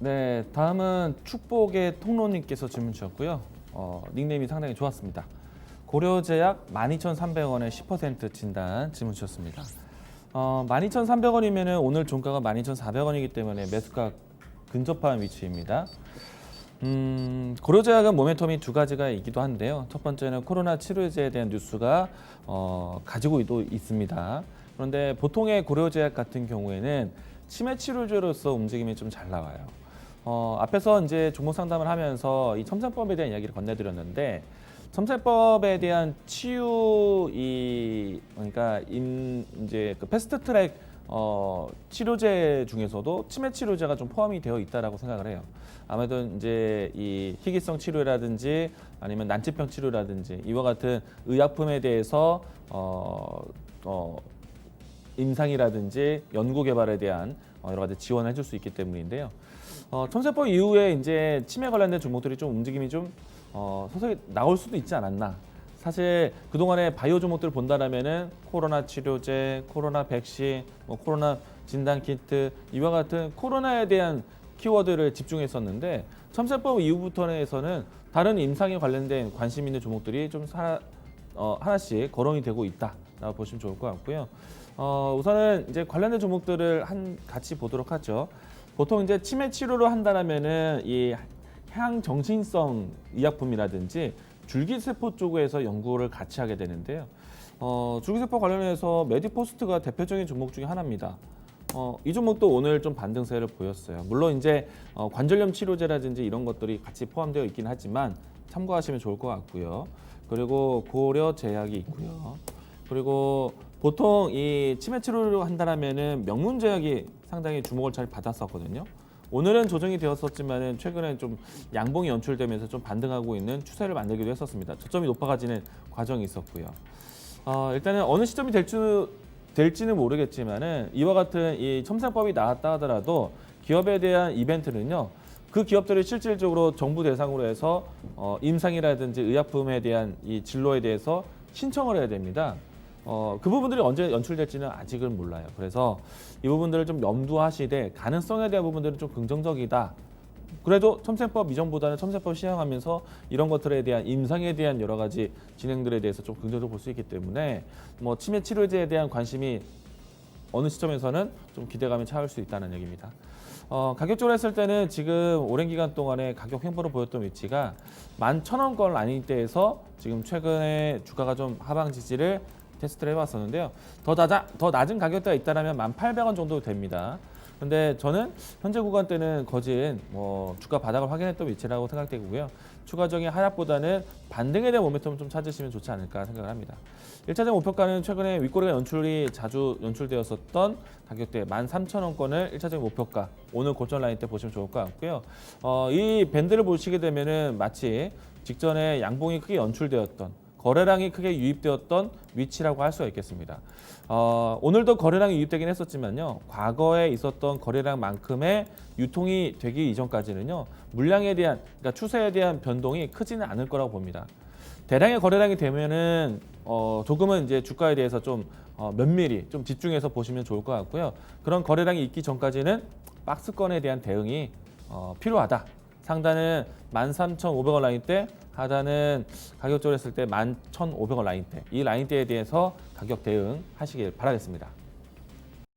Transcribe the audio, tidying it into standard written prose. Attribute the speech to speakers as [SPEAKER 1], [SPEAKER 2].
[SPEAKER 1] 네, 다음은 축복의 통로님께서 질문 주셨고요. 닉네임이 상당히 좋았습니다. 고려제약 12,300원에 10% 진단 질문 주셨습니다. 12,300원이면 오늘 종가가 12,400원이기 때문에 매수가 근접한 위치입니다. 고려제약은 모멘텀이 두 가지가 있기도 한데요. 첫 번째는 코로나 치료제에 대한 뉴스가 가지고 있습니다. 그런데 보통의 고려제약 같은 경우에는 치매 치료제로서 움직임이 좀 잘 나와요. 앞에서 이제 종목 상담을 하면서 이 첨세법에 대한 이야기를 건네드렸는데 첨세법에 대한 그러니까 이제 그 패스트트랙 치료제 중에서도 치매 치료제가 좀 포함이 되어 있다라고 생각을 해요. 아무래도 이제 이 희귀성 치료라든지 아니면 난치병 치료라든지 이와 같은 의약품에 대해서 임상이라든지 연구 개발에 대한 여러 가지 지원을 해줄 수 있기 때문인데요. 첨세법 이후에 이제 치매 관련된 종목들이 좀 움직임이 좀 서서히 나올 수도 있지 않았나. 사실 그동안에 바이오 종목들을 본다라면은 코로나 치료제, 코로나 백신, 코로나 진단 키트 이와 같은 코로나에 대한 키워드를 집중했었는데 첨세법 이후부터는 다른 임상에 관련된 관심 있는 종목들이 좀 하나씩 거론이 되고 있다라고 보시면 좋을 것 같고요. 우선은 이제 관련된 종목들을 같이 보도록 하죠. 보통 이제 치매 치료를 한다라면은 이 향정신성 의약품이라든지 줄기세포 쪽에서 연구를 같이 하게 되는데요. 줄기세포 관련해서 메디포스트가 대표적인 종목 중에 하나입니다. 이 종목도 오늘 좀 반등세를 보였어요. 물론 이제 관절염 치료제라든지 이런 것들이 같이 포함되어 있긴 하지만 참고하시면 좋을 것 같고요. 그리고 고려제약이 있고요. 그리고 보통 이 치매 치료를 한다라면은 명문제약이 상당히 주목을 잘 받았었거든요. 오늘은 조정이 되었었지만은 최근에 좀 양봉이 연출되면서 좀 반등하고 있는 추세를 만들기도 했었습니다. 저점이 높아가지는 과정이 있었고요. 일단은 어느 시점이 될지는 모르겠지만은 이와 같은 이 첨세법이 나왔다 하더라도 기업에 대한 이벤트는요. 그 기업들이 실질적으로 정부 대상으로 해서 임상이라든지 의약품에 대한 이 진로에 대해서 신청을 해야 됩니다. 그 부분들이 언제 연출될지는 아직은 몰라요. 그래서 이 부분들을 좀 염두하시되 가능성에 대한 부분들은 좀 긍정적이다. 그래도 첨세법 이전보다는 첨세법 시행하면서 이런 것들에 대한 임상에 대한 여러 가지 진행들에 대해서 좀 긍정적으로 볼 수 있기 때문에 치매 치료제에 대한 관심이 어느 시점에서는 좀 기대감이 차올 수 있다는 얘기입니다. 가격적으로 했을 때는 지금 오랜 기간 동안에 가격 횡보로 보였던 위치가 11,000원권 라인대에서 지금 최근에 주가가 좀 하방 지지를 테스트를 해봤었는데요. 더 낮은 가격대가 있다면 1,800원 정도 됩니다. 근데 저는 현재 구간대는 거진 주가 바닥을 확인했던 위치라고 생각되고요. 추가적인 하락보다는 반등에 대한 모멘텀을 좀 찾으시면 좋지 않을까 생각을 합니다. 1차적 목표가는 최근에 윗꼬리가 자주 연출되었었던 가격대 13,000원권을 1차적 목표가 오늘 고점 라인 때 보시면 좋을 것 같고요. 이 밴드를 보시게 되면은 마치 직전에 양봉이 크게 연출되었던 거래량이 크게 유입되었던 위치라고 할 수가 있겠습니다. 오늘도 거래량이 유입되긴 했었지만요. 과거에 있었던 거래량만큼의 유통이 되기 이전까지는요. 물량에 대한, 그러니까 추세에 대한 변동이 크지는 않을 거라고 봅니다. 대량의 거래량이 되면은 조금은 이제 주가에 대해서 좀 면밀히 좀 집중해서 보시면 좋을 것 같고요. 그런 거래량이 있기 전까지는 박스권에 대한 대응이 필요하다. 상단은 13,500원 라인대, 하단은 가격적으로 했을 때 11,500원 라인대. 이 라인대에 대해서 가격 대응하시길 바라겠습니다.